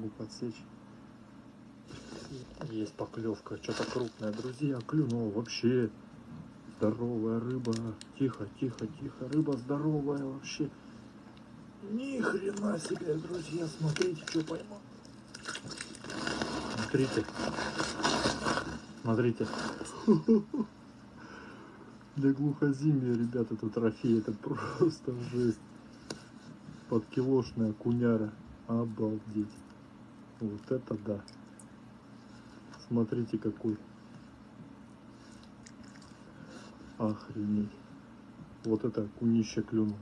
могу подсечь. Есть поклевка, что-то крупное, друзья, клюнула вообще. Здоровая рыба. Тихо, тихо, тихо. Рыба здоровая вообще. Ни хрена себе, друзья. Смотрите, что поймал. Смотрите. Смотрите. Для глухозимья, ребята, это трофей. Это просто жесть. Подкилошная окуняра. Обалдеть. Вот это да. Смотрите какой. Охренеть. Вот это окунище клюнул.